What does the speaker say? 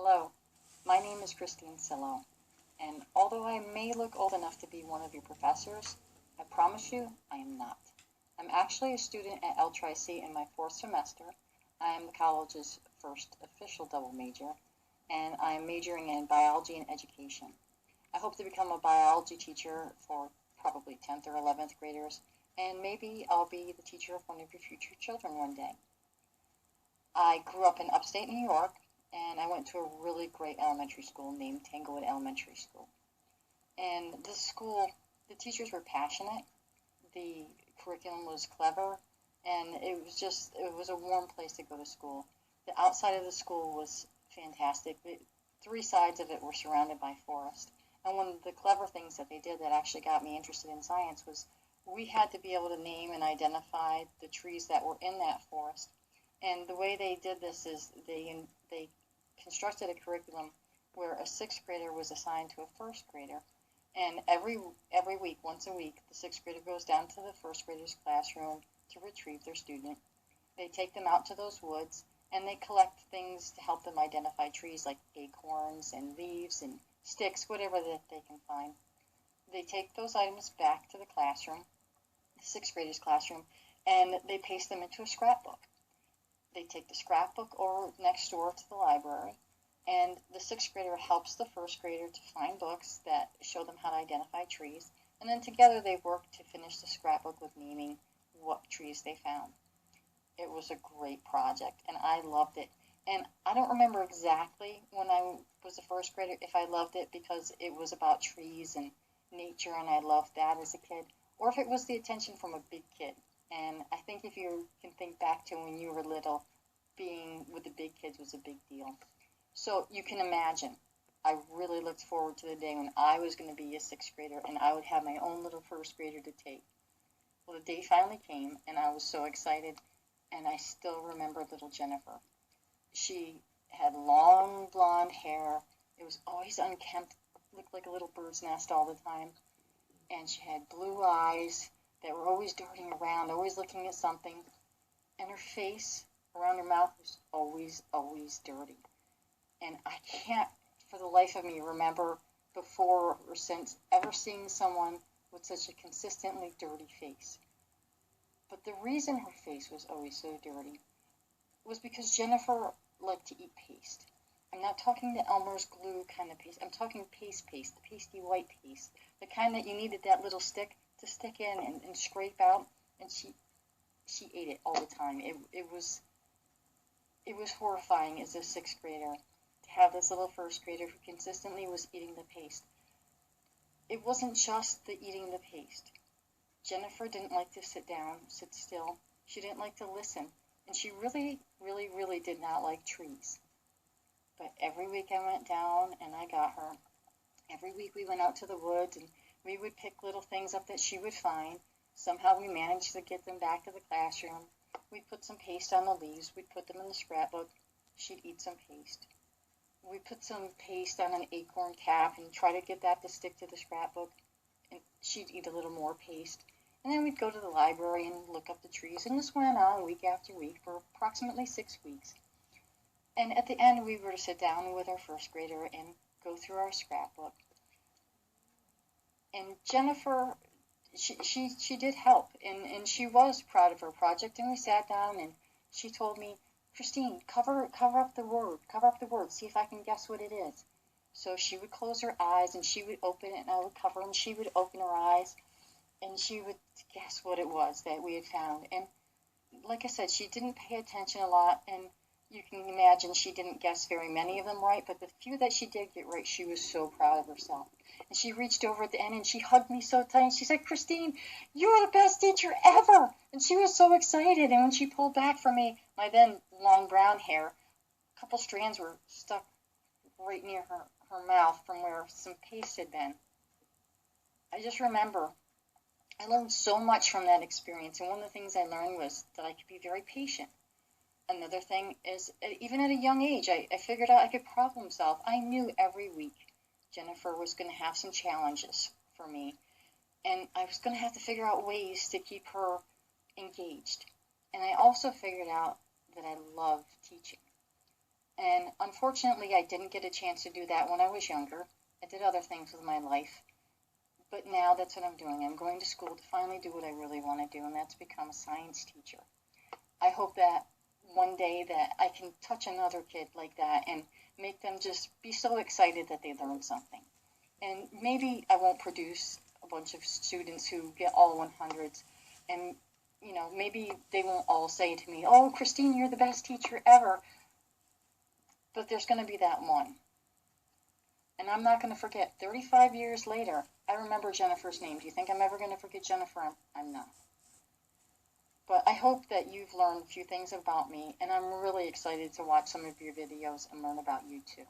Hello, my name is Christine Sillo, and although I may look old enough to be one of your professors, I promise you I am not. I'm actually a student at LTRIC in my fourth semester. I am the college's first official double major, and I am majoring in biology and education. I hope to become a biology teacher for probably 10th or 11th graders, and maybe I'll be the teacher of one of your future children one day. I grew up in upstate New York, and I went to a really great elementary school named Tanglewood Elementary School. And this school, the teachers were passionate, the curriculum was clever, and it was a warm place to go to school. The outside of the school was fantastic. Three sides of it were surrounded by forest. And one of the clever things that they did that actually got me interested in science was we had to be able to name and identify the trees that were in that forest. And the way they did this is they constructed a curriculum where a sixth grader was assigned to a first grader. And every week, once a week, the sixth grader goes down to the first grader's classroom to retrieve their student. They take them out to those woods, and they collect things to help them identify trees like acorns and leaves and sticks, whatever that they can find. They take those items back to the classroom, the sixth grader's classroom, and they paste them into a scrapbook. They take the scrapbook over next door to the library, and the sixth grader helps the first grader to find books that show them how to identify trees, and then together they work to finish the scrapbook with naming what trees they found. It was a great project, and I loved it. And I don't remember exactly when I was a first grader if I loved it because it was about trees and nature, and I loved that as a kid, or if it was the attention from a big kid. And I think if you can think back to when you were little, being with the big kids was a big deal. So you can imagine, I really looked forward to the day when I was going to be a sixth grader and I would have my own little first grader to take. Well, the day finally came, and I was so excited, and I still remember little Jennifer. She had long blonde hair. It was always unkempt, looked like a little bird's nest all the time, and she had blue eyes that were always darting around, always looking at something, and her face around her mouth was always dirty. And I can't, for the life of me, remember before or since ever seeing someone with such a consistently dirty face. But the reason her face was always so dirty was because Jennifer liked to eat paste. I'm not talking the Elmer's glue kind of paste. I'm talking paste, the pasty white paste, the kind that you needed that little stick to stick in and scrape out, and she ate it all the time. It was horrifying as a sixth grader to have this little first grader who consistently was eating the paste. It wasn't just the eating the paste. Jennifer didn't like to sit still. She didn't like to listen, and she really did not like trees. But every week I went down and I got her. Every week we went out to the woods and we would pick little things up that she would find. Somehow we managed to get them back to the classroom. We'd put some paste on the leaves. We'd put them in the scrapbook. She'd eat some paste. We'd put some paste on an acorn cap and try to get that to stick to the scrapbook. And she'd eat a little more paste. And then we'd go to the library and look up the trees. And this went on week after week for approximately 6 weeks. And at the end, we were to sit down with our first grader and go through our scrapbook. And Jennifer, she did help, and she was proud of her project. And we sat down, and she told me, Christine, cover up the word, see if I can guess what it is. So she would close her eyes, and she would open it, and I would cover, and she would open her eyes, and she would guess what it was that we had found. And like I said, she didn't pay attention a lot, and you can imagine she didn't guess very many of them right, but the few that she did get right, she was so proud of herself. And she reached over at the end and she hugged me so tight. And she said, Christine, you're the best teacher ever. And she was so excited. And when she pulled back from me, my then long brown hair, a couple strands were stuck right near her mouth from where some paste had been. I just remember I learned so much from that experience. And one of the things I learned was that I could be very patient. Another thing is, even at a young age, I figured out I could problem solve. I knew every week Jennifer was going to have some challenges for me, and I was going to have to figure out ways to keep her engaged. And I also figured out that I love teaching. And unfortunately, I didn't get a chance to do that when I was younger. I did other things with my life. But now that's what I'm doing. I'm going to school to finally do what I really want to do, and that's become a science teacher. I hope that one day that I can touch another kid like that and make them just be so excited that they learned something. And maybe I won't produce a bunch of students who get all 100s, and maybe they won't all say to me, "Oh, Christine, you're the best teacher ever." But there's going to be that one. And I'm not going to forget. 35 years later, I remember Jennifer's name. Do you think I'm ever going to forget Jennifer? I'm not. But I hope that you've learned a few things about me, and I'm really excited to watch some of your videos and learn about you too.